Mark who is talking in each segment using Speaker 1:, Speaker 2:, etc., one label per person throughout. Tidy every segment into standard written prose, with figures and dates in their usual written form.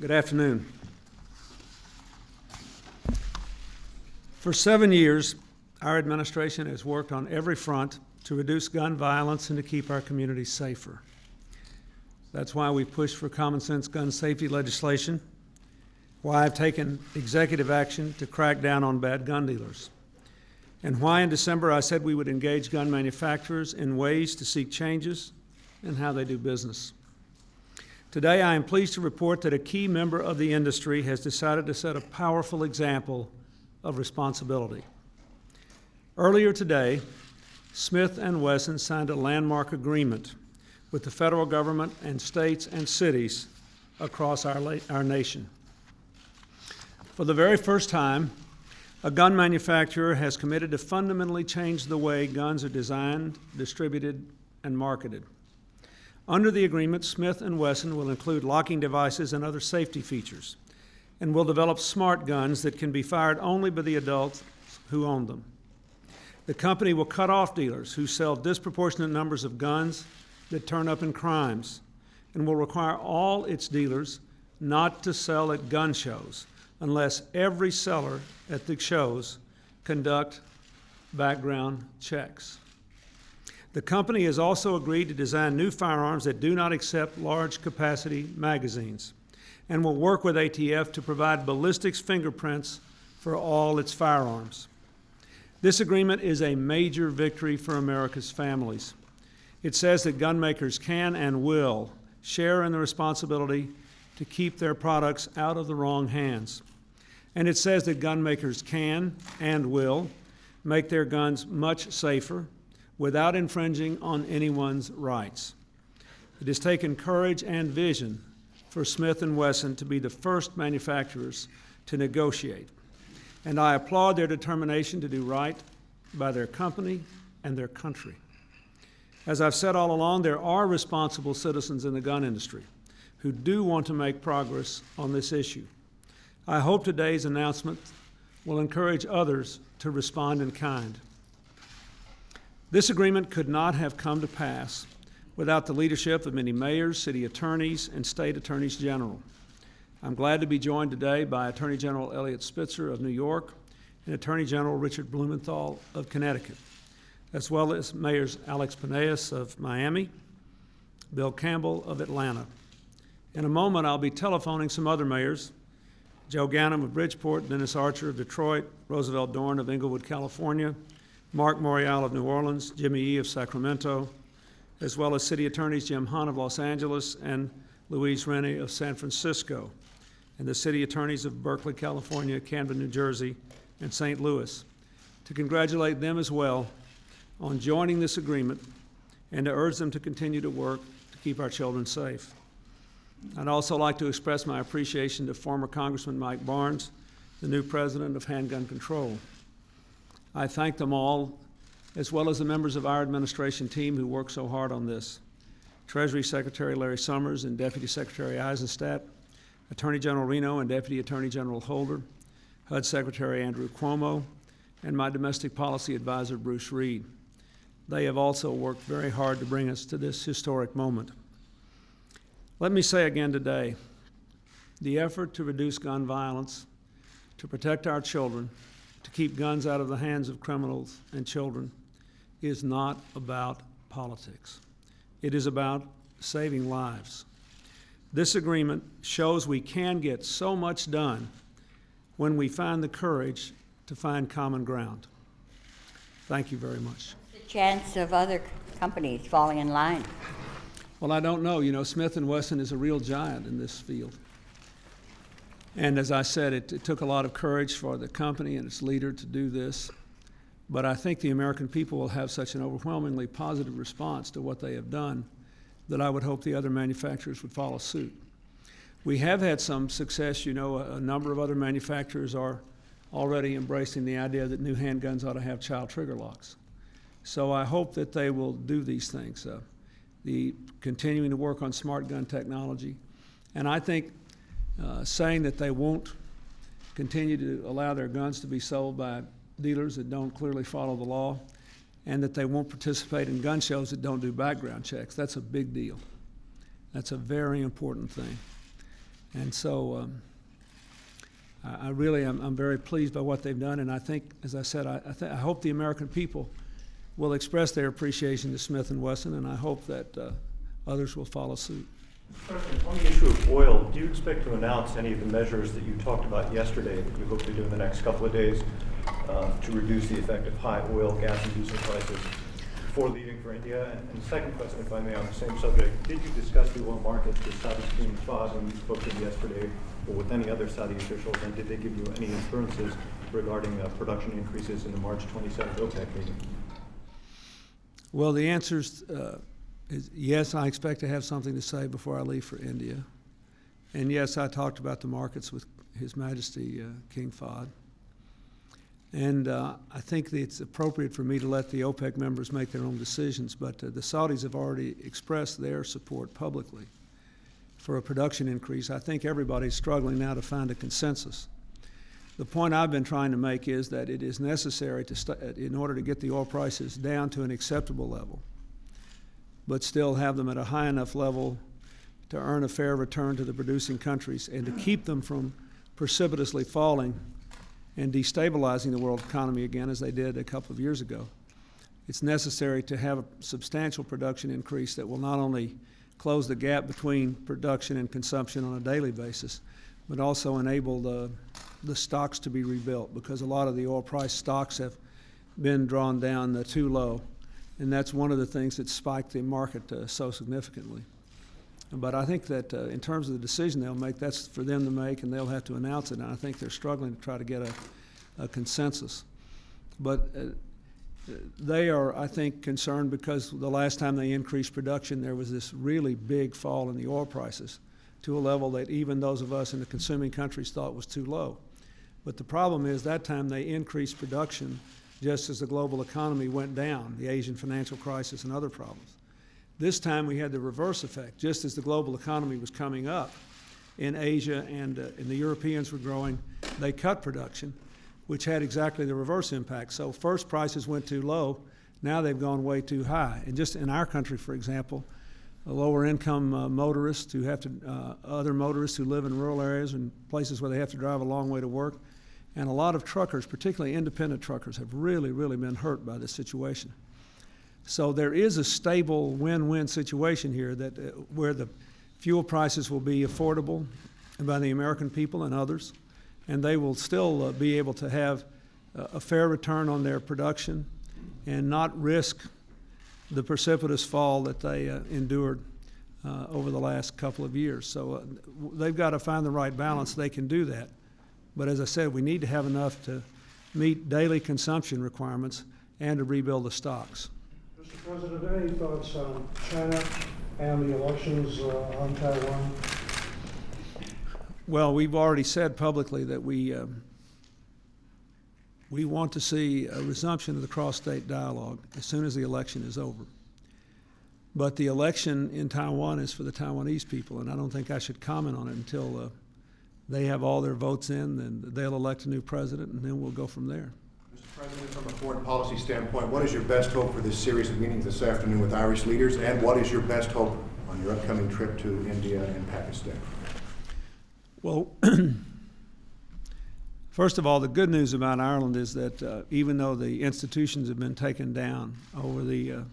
Speaker 1: Good afternoon. For 7 years, our administration has worked on every front to reduce gun violence and to keep our communities safer. That's why we pushed for common sense gun safety legislation, why I've taken executive action to crack down on bad gun dealers, and why in December I said we would engage gun manufacturers in ways to seek changes in how they do business. Today, I am pleased to report that a key member of the industry has decided to set a powerful example of responsibility. Earlier today, Smith Wesson signed a landmark agreement with the federal government and states and cities across our nation. For the very first time, a gun manufacturer has committed to fundamentally change the way guns are designed, distributed, and marketed. Under the agreement, Smith Wesson will include locking devices and other safety features, and will develop smart guns that can be fired only by the adults who own them. The company will cut off dealers who sell disproportionate numbers of guns that turn up in crimes, and will require all its dealers not to sell at gun shows unless every seller at the shows conduct background checks. The company has also agreed to design new firearms that do not accept large capacity magazines, and will work with ATF to provide ballistics fingerprints for all its firearms. This agreement is a major victory for America's families. It says that gun makers can and will share in the responsibility to keep their products out of the wrong hands. And it says that gun makers can and will make their guns much safer without infringing on anyone's rights. It has taken courage and vision for Smith Wesson to be the first manufacturers to negotiate, and I applaud their determination to do right by their company and their country. As I've said all along, there are responsible citizens in the gun industry who do want to make progress on this issue. I hope today's announcement will encourage others to respond in kind. This agreement could not have come to pass without the leadership of many mayors, city attorneys, and state attorneys general. I'm glad to be joined today by Attorney General Eliot Spitzer of New York and Attorney General Richard Blumenthal of Connecticut, as well as Mayors Alex Peneas of Miami, Bill Campbell of Atlanta. In a moment, I'll be telephoning some other mayors: Joe Ganim of Bridgeport, Dennis Archer of Detroit, Roosevelt Dorn of Inglewood, California, Mark Morial of New Orleans, Jimmy Yee of Sacramento, as well as city attorneys Jim Hunt of Los Angeles and Louise Rennie of San Francisco, and the city attorneys of Berkeley, California, Camden, New Jersey, and St. Louis, to congratulate them as well on joining this agreement and to urge them to continue to work to keep our children safe. I'd also like to express my appreciation to former Congressman Mike Barnes, the new president of Handgun Control. I thank them all, as well as the members of our administration team who worked so hard on this: Treasury Secretary Larry Summers and Deputy Secretary Eisenstadt, Attorney General Reno and Deputy Attorney General Holder, HUD Secretary Andrew Cuomo, and my domestic policy advisor Bruce Reed. They have also worked very hard to bring us to this historic moment. Let me say again today, the effort to reduce gun violence, to protect our children, to keep guns out of the hands of criminals and children is not about politics. It is about saving lives. This agreement shows we can get so much done when we find the courage to find common ground. Thank you very much.
Speaker 2: The chance of other companies falling in line.
Speaker 1: Well, I don't know. You know, Smith Wesson is a real giant in this field. And as I said, it took a lot of courage for the company and its leader to do this. But I think the American people will have such an overwhelmingly positive response to what they have done that I would hope the other manufacturers would follow suit. We have had some success. You know, a number of other manufacturers are already embracing the idea that new handguns ought to have child trigger locks. So I hope that they will do these things, continuing to work on smart gun technology. And I think saying that they won't continue to allow their guns to be sold by dealers that don't clearly follow the law, and that they won't participate in gun shows that don't do background checks. That's a big deal. That's a very important thing. And so I really I'm very pleased by what they've done, and I think, as I said, I hope the American people will express their appreciation to Smith and Wesson, and I hope that others will follow suit.
Speaker 3: President, on the issue of oil, do you expect to announce any of the measures that you talked about yesterday that you hope to do in the next couple of days to reduce the effect of high oil, gas, and diesel prices before leaving for India? And the second question, if I may, on the same subject, did you discuss the oil markets with Saudi King Fahd when you spoke to him yesterday, or with any other Saudi officials, and did they give you any assurances regarding production increases in the March 27th OPEC meeting?
Speaker 1: Well, the answer is yes, I expect to have something to say before I leave for India. And yes, I talked about the markets with His Majesty King Fahd. And I think that it's appropriate for me to let the OPEC members make their own decisions, but the Saudis have already expressed their support publicly for a production increase. I think everybody's struggling now to find a consensus. The point I've been trying to make is that it is necessary in order to get the oil prices down to an acceptable level, but still have them at a high enough level to earn a fair return to the producing countries and to keep them from precipitously falling and destabilizing the world economy again as they did a couple of years ago. It's necessary to have a substantial production increase that will not only close the gap between production and consumption on a daily basis, but also enable the stocks to be rebuilt, because a lot of the oil price stocks have been drawn down too low. And that's one of the things that spiked the market so significantly. But I think that in terms of the decision they'll make, that's for them to make, and they'll have to announce it. And I think they're struggling to try to get a consensus. But they are, I think, concerned because the last time they increased production, there was this really big fall in the oil prices to a level that even those of us in the consuming countries thought was too low. But the problem is that time they increased production just as the global economy went down, the Asian financial crisis and other problems. This time we had the reverse effect. Just as the global economy was coming up in Asia and the Europeans were growing, they cut production, which had exactly the reverse impact. So first prices went too low, now they've gone way too high. And just in our country, for example, lower income motorists who have to, other motorists who live in rural areas and places where they have to drive a long way to work, and a lot of truckers, particularly independent truckers, have really, really been hurt by this situation. So there is a stable win-win situation here that where the fuel prices will be affordable by the American people and others, and they will still be able to have a fair return on their production and not risk the precipitous fall that they endured over the last couple of years. So they've got to find the right balance. They can do that. But as I said, we need to have enough to meet daily consumption requirements and to rebuild the stocks.
Speaker 4: Mr. President, any thoughts on China and the elections on Taiwan?
Speaker 1: Well, we've already said publicly that we want to see a resumption of the cross-state dialogue as soon as the election is over. But the election in Taiwan is for the Taiwanese people, and I don't think I should comment on it until they have all their votes in, and they'll elect a new president, and then we'll go from there.
Speaker 5: Mr. President, from a foreign policy standpoint, what is your best hope for this series of meetings this afternoon with Irish leaders, and what is your best hope on your upcoming trip to India and Pakistan?
Speaker 1: Well, first of all, the good news about Ireland is that even though the institutions have been taken down over the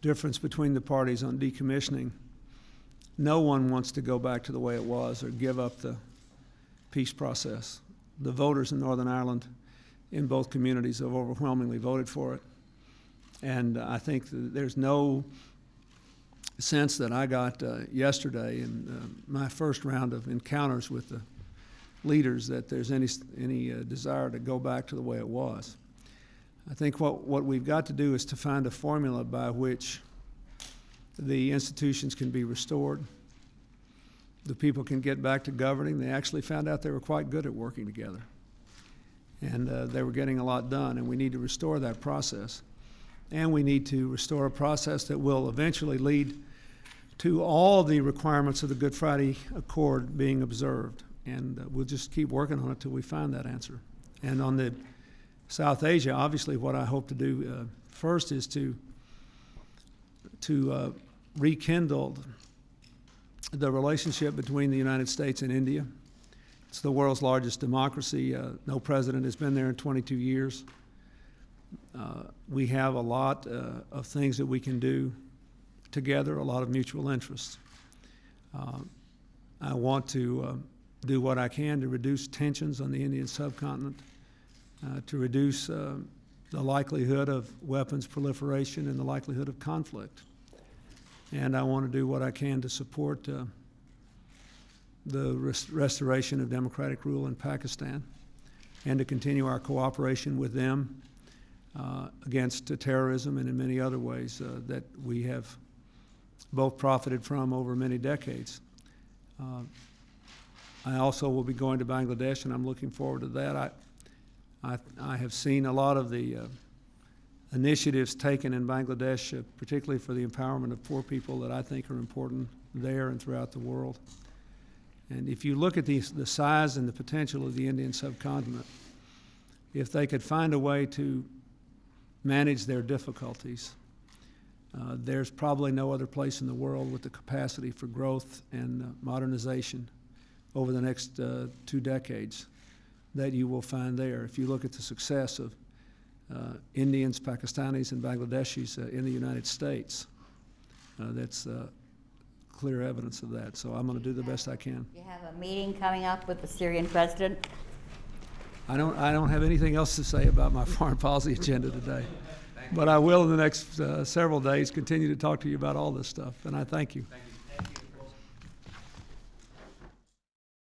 Speaker 1: difference between the parties on decommissioning, no one wants to go back to the way it was or give up the peace process. The voters in Northern Ireland in both communities have overwhelmingly voted for it. And I think that there's no sense that I got yesterday in my first round of encounters with the leaders that there's any desire to go back to the way it was. I think what we've got to do is to find a formula by which the institutions can be restored, the people can get back to governing. They actually found out they were quite good at working together, and they were getting a lot done, and we need to restore that process. And we need to restore a process that will eventually lead to all the requirements of the Good Friday Accord being observed. And we'll just keep working on it till we find that answer. And on the South Asia, obviously what I hope to do first is to rekindle the relationship between the United States and India. It's the world's largest democracy. No president has been there in 22 years. We have a lot of things that we can do together, a lot of mutual interests. I want to do what I can to reduce tensions on the Indian subcontinent, to reduce the likelihood of weapons proliferation and the likelihood of conflict. And I want to do what I can to support the restoration of democratic rule in Pakistan and to continue our cooperation with them against terrorism and in many other ways that we have both profited from over many decades. I also will be going to Bangladesh, and I'm looking forward to that. I have seen a lot of the initiatives taken in Bangladesh, particularly for the empowerment of poor people, that I think are important there and throughout the world. And if you look at the size and the potential of the Indian subcontinent, if they could find a way to manage their difficulties, there's probably no other place in the world with the capacity for growth and modernization over the next 2 decades that you will find there. If you look at the success of Indians, Pakistanis, and Bangladeshis in the United States, that's clear evidence of that. So I'm going to do the best I can.
Speaker 2: You have a meeting coming up with the Syrian president?
Speaker 1: I don't have anything else to say about my foreign policy agenda today. But I will in the next several days continue to talk to you about all this stuff, and I thank you.